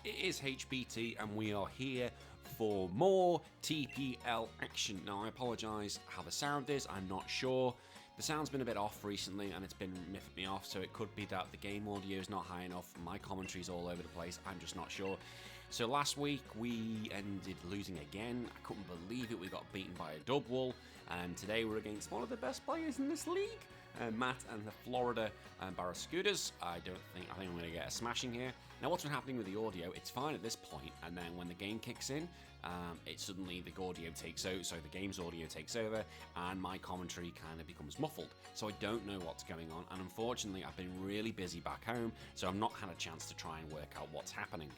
It is HBT and we are here for more TPL action. Now I apologise how the sound is, I'm not sure. The sound's been a bit off recently and it's been miffing me off, so it could be that the game audio is not high enough, my commentary's all over the place, I'm just not sure. So last week we ended losing again. I couldn't believe it, we got beaten by a double, and today we're against one of the best players in this league, Matt and the Florida Barraskewdas. I think I'm going to get a smashing here. Now what's been happening with the audio, it's fine at this point, and then when the game kicks in, it suddenly the audio takes over, so the game's audio takes over, and my commentary kind of becomes muffled. So I don't know what's going on, and unfortunately I've been really busy back home, so I've not had a chance to try and work out what's happening.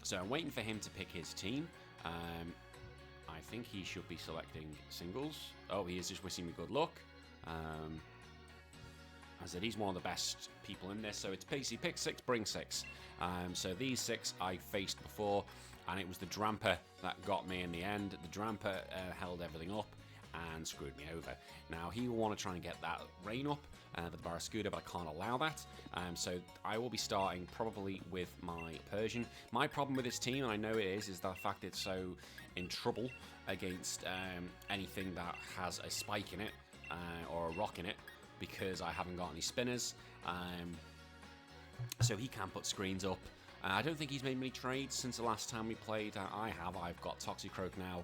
So I'm waiting for him to pick his team. I think he should be selecting singles. Oh, he is just wishing me good luck. I said he's one of the best people in this, so it's PC, pick 6, bring 6. So these 6 I faced before, and it was the Dramper that got me in the end. The Dramper held everything up and screwed me over. Now he will want to try and get that rain up for the Barraskewda, but I can't allow that. So I will be starting probably with my Persian. My problem with this team, and I know it is the fact it's so in trouble against anything that has a spike in it or a rock in it, because I haven't got any spinners. So he can put screens up. I don't think he's made many trades since the last time we played. I've got Toxicroak now.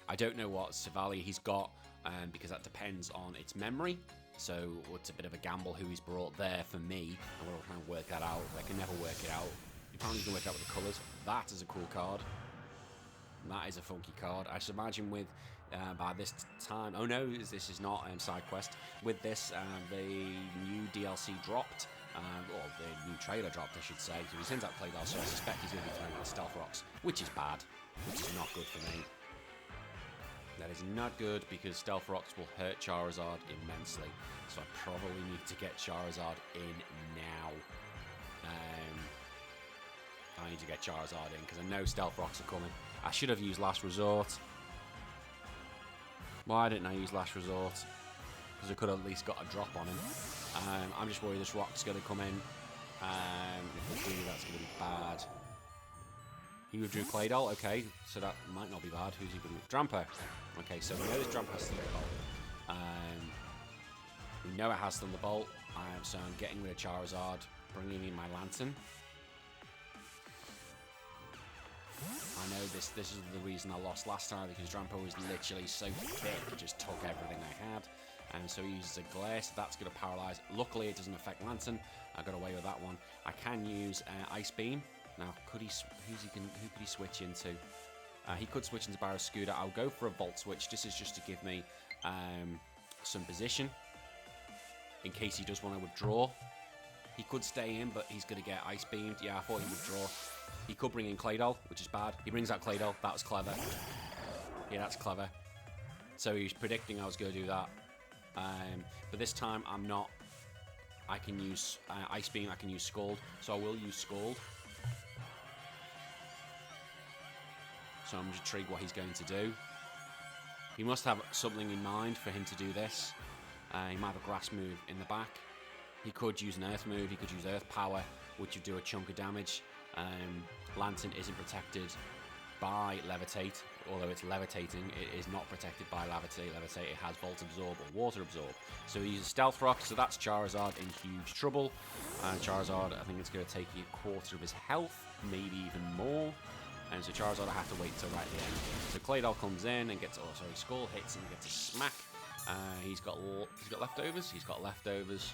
I don't know what Silvally he's got, because that depends on its memory. So it's a bit of a gamble who he's brought there for me. I'm going to try and work that out. I can never work it out. You probably can work out with the colours. That is a cool card. That is a funky card. I should imagine with, by this time... Oh no, this is not side quest. With this, the new DLC dropped. Or the new trailer dropped, I should say. So he sends out Claydol, so I suspect he's going to be throwing out Stealth Rocks, which is bad, which is not good for me. That is not good, because Stealth Rocks will hurt Charizard immensely. So I probably need to get Charizard in now. I need to get Charizard in, because I know Stealth Rocks are coming. I should have used Last Resort. Why didn't I use Last Resort? Because I could have at least got a drop on him. I'm just worried this rock's going to come in. If we do, that's going to be bad. He withdrew Claydol. Okay, so that might not be bad. Who's he going to... Dramper. Okay, so we know this Dramper has Thunderbolt. We know it has Thunderbolt. So I'm getting rid of Charizard, bringing in my Lantern. I know this is the reason I lost last time, because Dramper was literally so thick, it just took everything I had. And so he uses a Glare, so that's going to paralyze. Luckily, it doesn't affect Lantern. I got away with that one. I can use Ice Beam. Now, who could he switch into? He could switch into Barraskewda. I'll go for a Volt Switch. This is just to give me some position in case he does want to withdraw. He could stay in, but he's going to get Ice Beamed. Yeah, I thought he would draw. He could bring in Claydol, which is bad. He brings out Claydol. That was clever. Yeah, that's clever. So he was predicting I was going to do that. But this time I'm not. I can use Ice Beam, I can use Scald, so I will use Scald. So I'm intrigued what he's going to do. He must have something in mind for him to do this. He might have a Grass move in the back. He could use an Earth move, he could use Earth Power, which would do a chunk of damage. Lantern isn't protected by Levitate, although it's levitating, it is not protected by Levitate. Levitate, it has Volt Absorb or Water Absorb. So he uses Stealth Rock, so that's Charizard in huge trouble. Charizard, I think it's going to take a quarter of his health, maybe even more. And so Charizard, I have to wait till right at the end. So Claydol comes in and gets, Skull hits and gets a smack. He's got leftovers. He's got leftovers.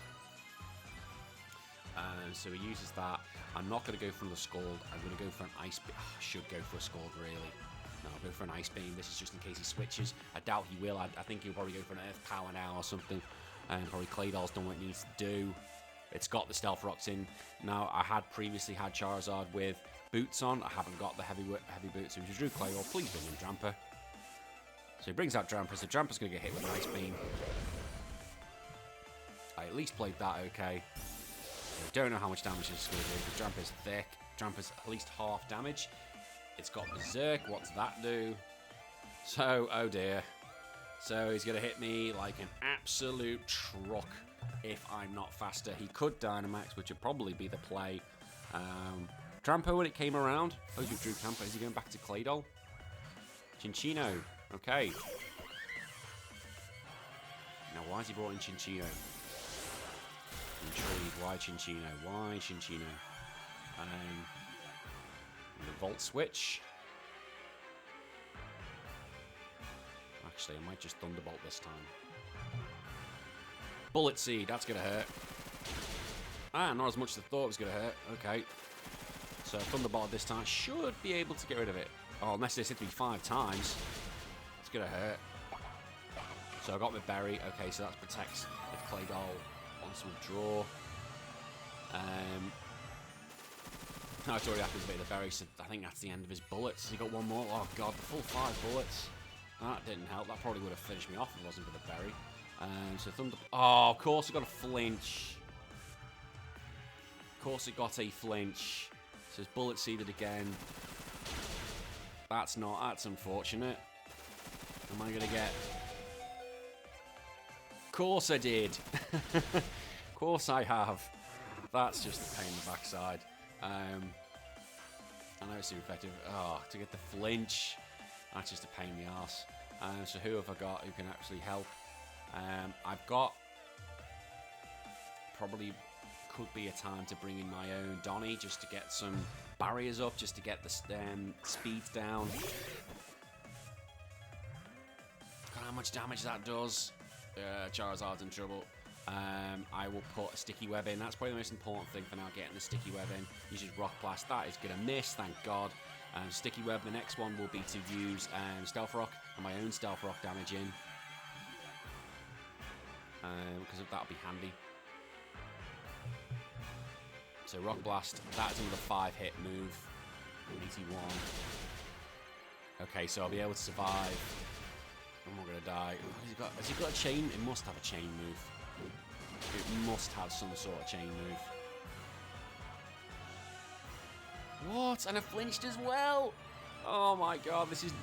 So he uses that. I'm not going to go for the Scald. I'm going to go for an Ice Beam. I should go for a Scald, really. No, I'll go for an Ice Beam. This is just in case he switches. I doubt he will. I think he'll probably go for an Earth Power now or something. Probably Claydol's done what it needs to do. It's got the Stealth Rocks in. Now, I had previously had Charizard with boots on. I haven't got the heavy boots. So he drew Claydol. Please bring in Dramper. So he brings out Dramper. So Dramper's going to get hit with an Ice Beam. I at least played that okay. I don't know how much damage it's going to do, but Dramper's thick. Dramper's at least half damage. It's got Berserk. What's that do? So, oh dear. So he's going to hit me like an absolute truck if I'm not faster. He could Dynamax, which would probably be the play. Trampo when it came around. Oh, he drew Trampo. Is he going back to Claydol? Chinchino. Okay. Now, why has he brought in Chinchino? Intrigued. Why Chinchino? Why Chinchino? The Volt Switch. Actually, I might just Thunderbolt this time. Bullet Seed. That's going to hurt. Ah, not as much as I thought it was going to hurt. Okay. So, Thunderbolt this time should be able to get rid of it. Oh, unless this hits me 5 times. It's going to hurt. So, I got my Berry. Okay, so that protects the Claydol onto a draw. No, it's already happened to be the Berry, so I think that's the end of his bullets. He got one more. Oh, God, the full 5 bullets. That didn't help. That probably would have finished me off if it wasn't for the Berry. So, Thunder... Oh, of course it got a flinch. Of course it got a flinch. So, it's Bullet Seeded again. That's unfortunate. Am I going to get... Of course I did. Of course I have. That's just a pain in the backside. I know it's super effective. Oh, to get the flinch. That's just a pain in the arse. So who have I got who can actually help? I've got... Probably could be a time to bring in my own Donny just to get some barriers up, just to get the speeds down. God, how much damage that does. Charizard's in trouble. I will put a Sticky Web in. That's probably the most important thing for now, getting the Sticky Web in. Uses Rock Blast. That is going to miss, thank God. Sticky Web, the next one will be to use Stealth Rock and my own Stealth Rock damage in. Because that'll be handy. So Rock Blast, that's another 5-hit move. 81. Okay, so I'll be able to survive. I'm not going to die. Has he got a chain? It must have a chain move. It must have some sort of chain move. What? And I flinched as well? Oh my God, this is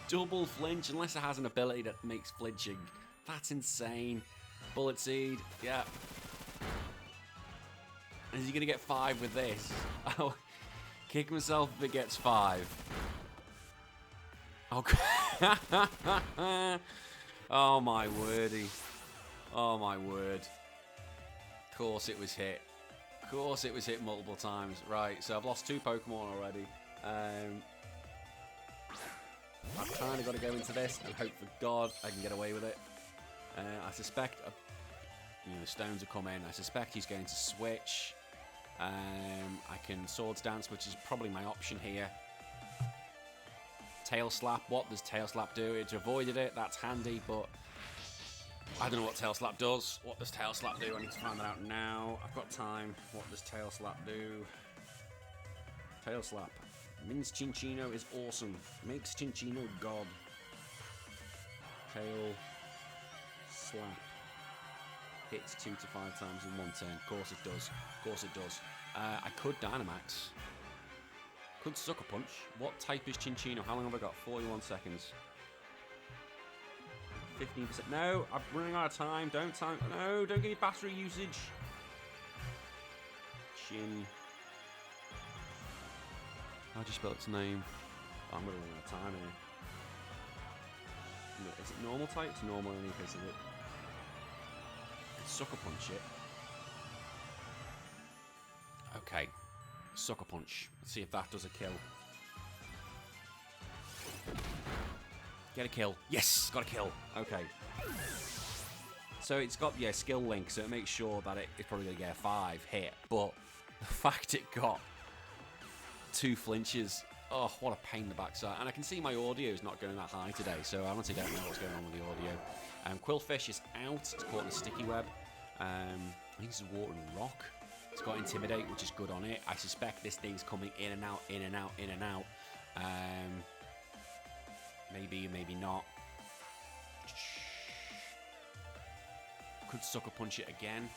double flinch, unless it has an ability that makes flinching. That's insane. Bullet Seed, yeah. Is he going to get 5 with this? Oh, kick himself if it gets 5. Oh, oh my wordy. Oh my word. Of course it was hit. Of course it was hit multiple times. Right, so I've lost 2 Pokemon already. I've kind of got to go into this and hope for God I can get away with it. I suspect, the stones will come in. I suspect he's going to switch. I can Swords Dance, which is probably my option here. Tail Slap. What does Tail Slap do? It's avoided it. That's handy, but I don't know what Tail Slap does. What does Tail Slap do? I need to find that out now. I've got time. What does Tail Slap do? Tail Slap. Means Chinchino is awesome. Makes Chinchino God. Tail Slap. Hits 2 to 5 times in one turn. Of course it does. Of course it does. I could Dynamax. Could Sucker Punch. What type is Chinchino? How long have I got? 41 seconds. 15%. No, I'm running out of time. No, don't give me battery usage. Chin. How do you spell its name? Oh, I'm going to run out of time here. Is it normal type? It's normal in any case, is it? Sucker Punch it. Okay. Sucker Punch. Let's see if that does a kill. Get a kill. Yes! Got a kill. Okay. So it's got, skill link, so it makes sure that it's probably going to get a 5 hit. But the fact it got 2 flinches, oh, what a pain in the backside. And I can see my audio is not going that high today, so I honestly don't know what's going on with the audio. Quillfish is out. It's caught in a Sticky Web. I think this is Water and Rock. It's got Intimidate, which is good on it. I suspect this thing's coming in and out, in and out, in and out. Maybe, maybe not. Could Sucker Punch it again.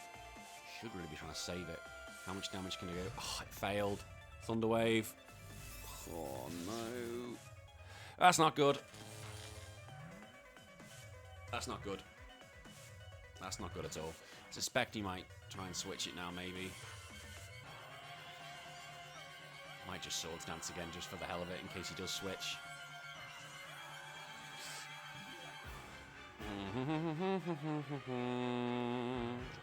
Should really be trying to save it. How much damage can it go? Oh, it failed. Thunder Wave. Oh, no. That's not good. That's not good. That's not good at all. I suspect he might try and switch it now, maybe. just Swords Dance again, just for the hell of it, in case he does switch.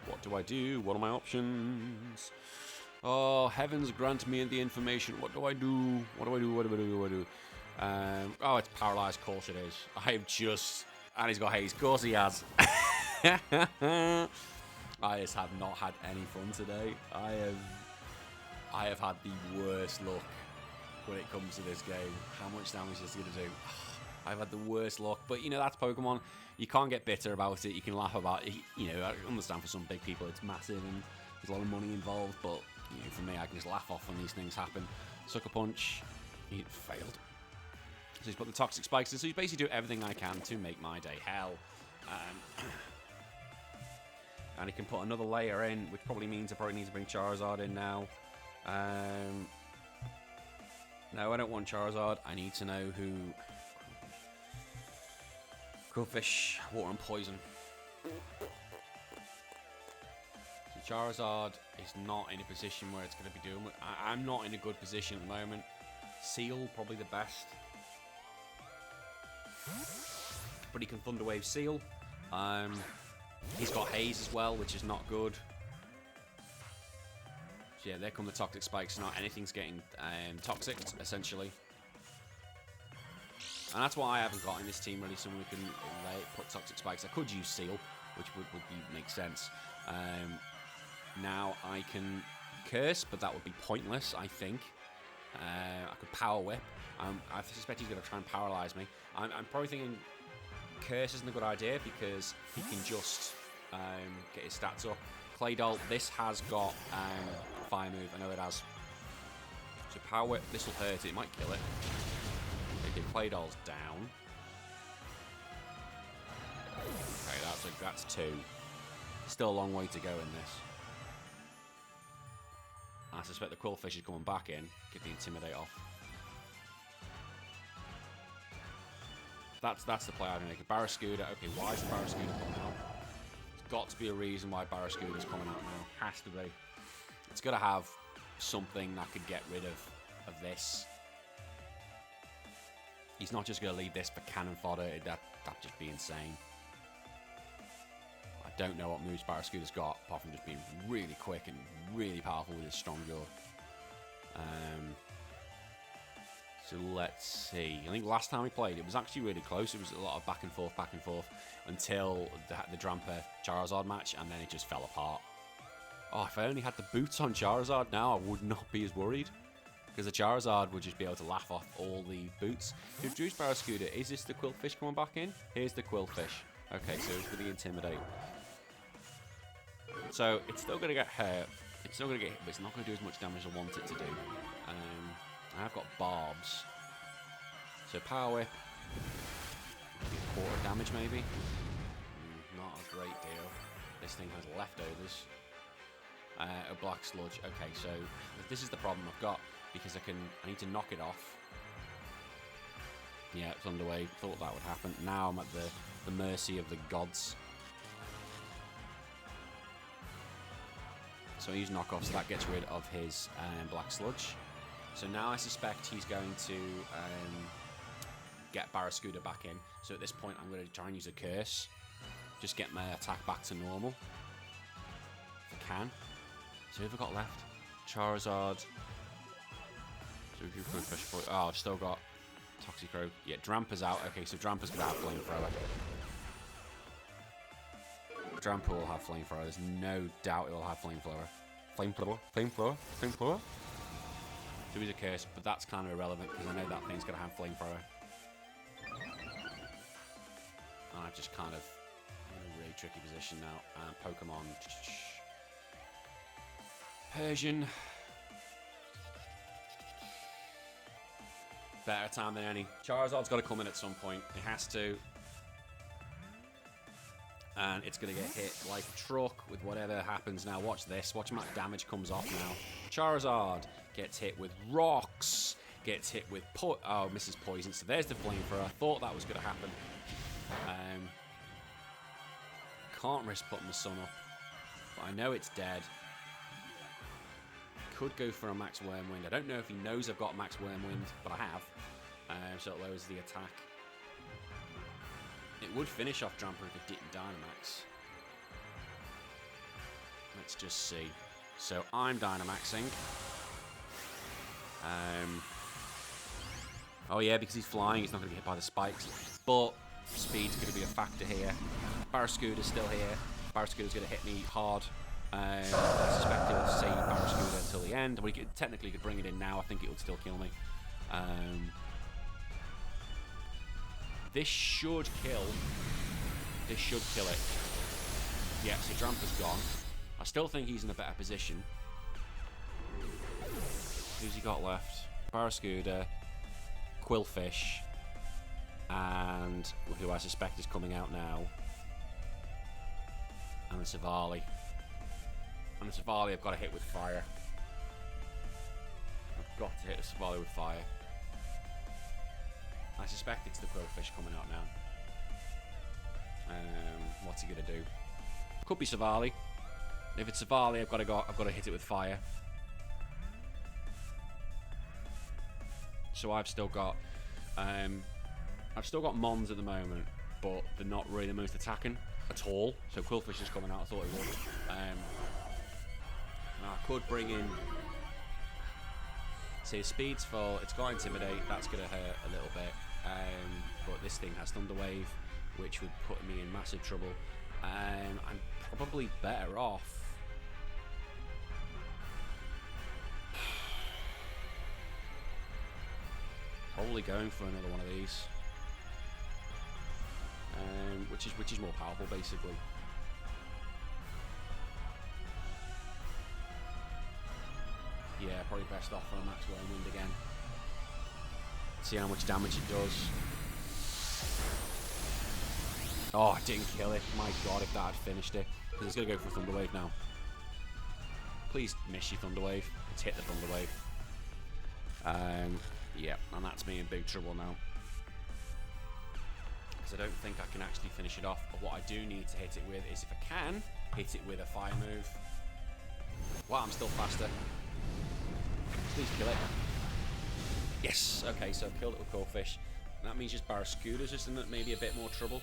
What do I do? What are my options? Oh, heavens grant me the information. What do I do? What do I do? What do I do? What do I do? Oh, it's paralyzed. Of course it is. I've just... And he's got haste. Of course he has. I just have not had any fun today. I have had the worst luck when it comes to this game. How much damage is this going to do? I've had the worst luck. But, you know, that's Pokemon. You can't get bitter about it. You can laugh about it. You know, I understand for some big people it's massive and there's a lot of money involved. But, you know, for me, I can just laugh off when these things happen. Sucker Punch. He failed. So he's put the Toxic Spikes in. So he's basically doing everything I can to make my day hell. And he can put another layer in, which probably means I probably need to bring Charizard in now. No, I don't want Charizard. I need to know who... Qwilfish, Water and Poison. So Charizard is not in a position where it's going to be doing... I'm not in a good position at the moment. Seal, probably the best. But he can Thunder Wave Seal. He's got Haze as well, which is not good. So yeah, there come the Toxic Spikes. Now anything's getting toxic, essentially. And that's why I haven't got in this team really someone who can put Toxic Spikes. I could use Seal, which would make sense. Now I can Curse, but that would be pointless, I think. I could Power Whip. I suspect he's going to try and paralyze me. I'm probably thinking Curse isn't a good idea because he can just get his stats up. Claydol, this has got Fire Move. I know it has. So Power Whip, this will hurt it. It might kill it. Okay, Claydol's down. Okay, that's 2. Still a long way to go in this. I suspect the Qwilfish is coming back in. Get the Intimidate off. That's the play I'm making. Barraskewda. Okay, why is the Barraskewda coming out? There's got to be a reason why Barraskewda is coming out now. Has to be. It's got to have something that could get rid of this. He's not just going to leave this for cannon fodder. That'd just be insane. I don't know what moves Barraskewda's got, apart from just being really quick and really powerful with his strong jaw. So let's see. I think last time we played, it was actually really close. It was a lot of back and forth, until the Drampa Charizard match, and then it just fell apart. Oh, if I only had the boots on Charizard now, I would not be as worried. Because the Charizard would just be able to laugh off all the boots. Introduce Barraskewda. Is this the Qwilfish coming back in? Here's the Qwilfish. Okay, so it's going to Intimidate. So it's still going to get hurt. It's still going to get hit, but it's not going to do as much damage as I want it to do. I've got Barbs. So Power Whip. A quarter damage maybe. Not a great deal. This thing has leftovers. A Black Sludge. Okay, so this is the problem I've got. Because I need to knock it off. Yeah, it's underway. Thought that would happen. Now I'm at the mercy of the gods. So I use knockoff, so that gets rid of his Black Sludge. So now I suspect he's going to get Barraskewda back in. So at this point, I'm going to try and use a Curse. Just get my attack back to normal. If I can. So who have I got left? Charizard. Oh, I've still got Toxicroak. Yeah, Drampa's out. Okay, so Drampa's going to have Flamethrower. Drampa will have Flamethrower. There's no doubt it will have Flamethrower. Flamethrower. So he's a Curse, but that's kind of irrelevant because I know that thing's going to have Flamethrower. And I've just kind of in a really tricky position now. Pokemon. Persian. Better time than any. Charizard's got to come in at some point. It has to. And it's going to get hit like a truck with whatever happens now. Watch this. Watch how much damage comes off now. Charizard gets hit with rocks. Gets hit with... misses poison. So there's the Flamethrower. I thought that was going to happen. Can't risk putting the sun up. But I know it's dead. could go for a max Wormwind. I don't know if he knows I've got max Wormwind, but I have. So it lowers the attack. It would finish off Dramper if it didn't Dynamax. Let's just see. So I'm Dynamaxing. Oh yeah, because he's flying, he's not going to get hit by the spikes. But speed's going to be a factor here. Barraskewda's still here. Barraskewda's going to hit me hard. I suspect he'll save Barraskewda until the end. We could, technically could bring it in now. I think it would still kill me. This should kill. This should kill it. Yeah, so Dramper's gone. I still think he's in a better position. Who's he got left? Barraskewda, Qwilfish, and who I suspect is coming out now. And the Silvally. And the Silvally I've got to hit with fire. I've got to hit the Silvally with fire. I suspect it's the Qwilfish coming out now. What's he gonna do? Could be Silvally. If it's Silvally, I've got to hit it with fire. So I've still got Mons at the moment, but they're not really the most attacking at all. So Qwilfish is coming out. I thought it would. I could bring in. See, his speed's full. It's got Intimidate. That's gonna hurt a little bit. But this thing has Thunder Wave, which would put me in massive trouble. I'm probably better off. Probably going for another one of these, which is more powerful, basically. Yeah, probably best off for a max Wormwind again. See how much damage it does. Oh, it didn't kill it. My god, if that had finished it. Because it's going to go for Thunder Wave now. Please miss your Thunder Wave. Let's hit the Thunder Wave. Yeah, and that's me in big trouble now. Because I don't think I can actually finish it off. But what I do need to hit it with is, if I can, hit it with a fire move. Wow, I'm still faster. Please kill it. Yes! Okay, so I've killed it with Qwilfish. That means just Barraskewda's just in maybe a bit more trouble.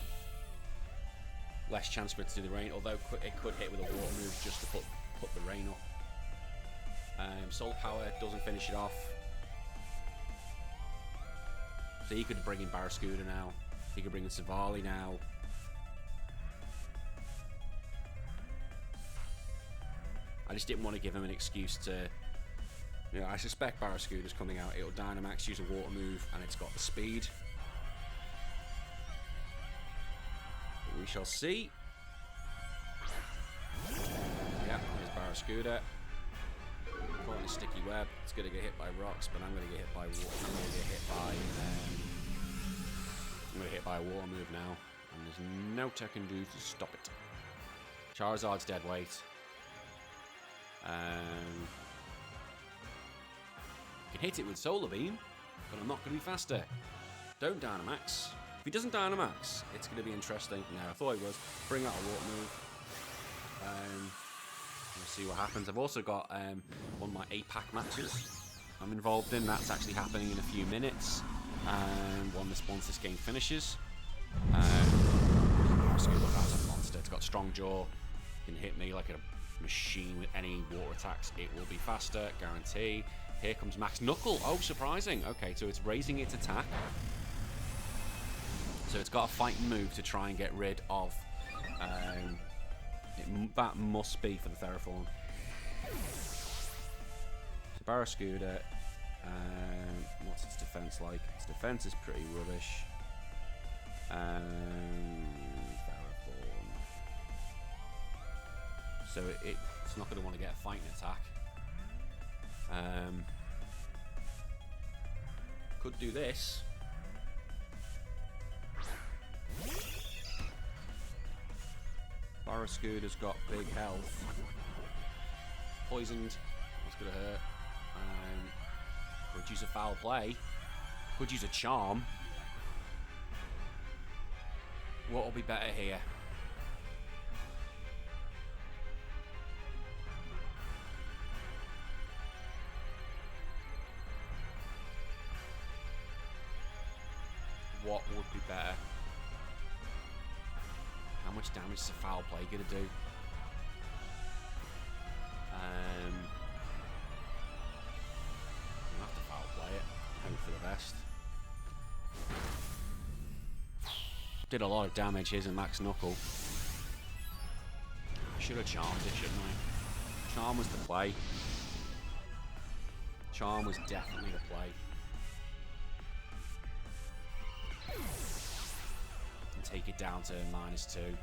Less chance for it to do the rain, although it could hit with a water move just to put the rain up. Soul Power doesn't finish it off. So he could bring in Barraskewda now. He could bring in Silvally now. I just didn't want to give him an excuse to... You know, I suspect Barraskewda's coming out. It'll Dynamax, use a water move, and it's got the speed. We shall see. Yeah, here's Barraskewda. Caught in a sticky web. It's going to get hit by rocks, but I'm going to get hit by water. I'm going to get hit by a water move now, and there's no I can do to stop it. Charizard's dead weight. Can hit it with Solar Beam, but I'm not going to be faster. Don't Dynamax. If he doesn't Dynamax, it's going to be interesting. No, I thought he was. Bring out a water move. We'll see what happens. I've also got one of my 8-pack matches I'm involved in. That's actually happening in a few minutes. Once this game finishes. Barraskewda, that's a monster. It's got strong jaw. Can hit me like a machine with any water attacks. It will be faster, guarantee. Here comes Max Knuckle. Oh, surprising. Okay, so it's raising its attack. So it's got a fighting move to try and get rid of. That must be for the Theraform. So Barraskewda. What's its defense like? Its defense is pretty rubbish. Theraform. So it's not going to want to get a fighting attack. Could do this. Barraskewda's got big health. Poisoned. That's going to hurt. Could use a foul play. Could use a charm. What will be better here? what would be better. How much damage is a foul play going to do? I'll have to foul play it. Hope for the best. Did a lot of damage. Here's a max knuckle. I should have charmed it, shouldn't I? Charm was the play. Charm was definitely the play. And take it down to -2.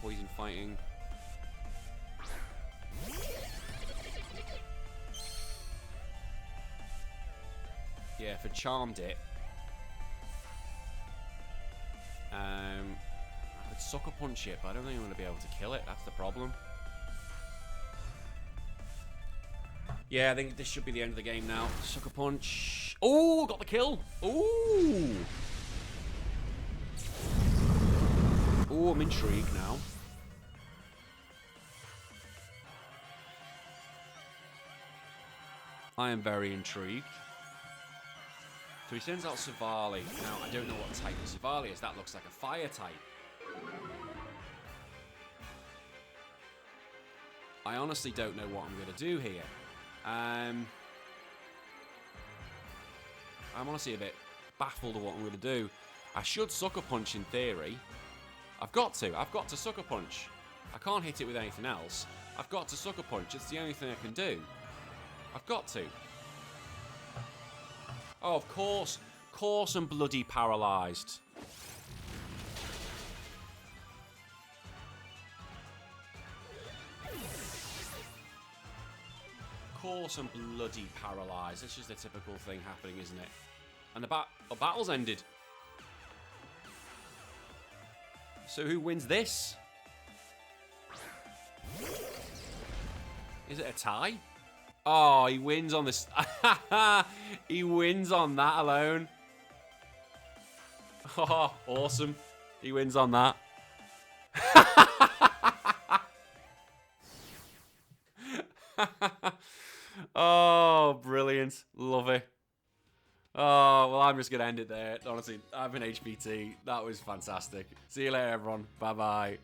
Poison fighting. Yeah, if I charmed it, I could sucker punch it, but I don't think I'm going to be able to kill it. That's the problem. Yeah, I think this should be the end of the game now. Sucker punch. Oh, got the kill. Ooh. Oh, I'm intrigued now. I am very intrigued. So he sends out Silvally. Now, I don't know what type of Silvally is. That looks like a fire type. I honestly don't know what I'm going to do here. I'm honestly a bit baffled at what I'm going to do. I should Sucker Punch in theory. I've got to Sucker Punch. I can't hit it with anything else. I've got to Sucker Punch. It's the only thing I can do. I've got to. Oh, of course. Of course I'm bloody paralysed. Of course I'm bloody paralysed. It's just a typical thing happening, isn't it? And the battle's ended. So who wins this? Is it a tie? Oh, he wins on this. He wins on that alone. Oh, awesome. He wins on that. Oh, brilliant. Love it. Oh, well, I'm just going to end it there. Honestly, I've been HBT. That was fantastic. See you later, everyone. Bye-bye.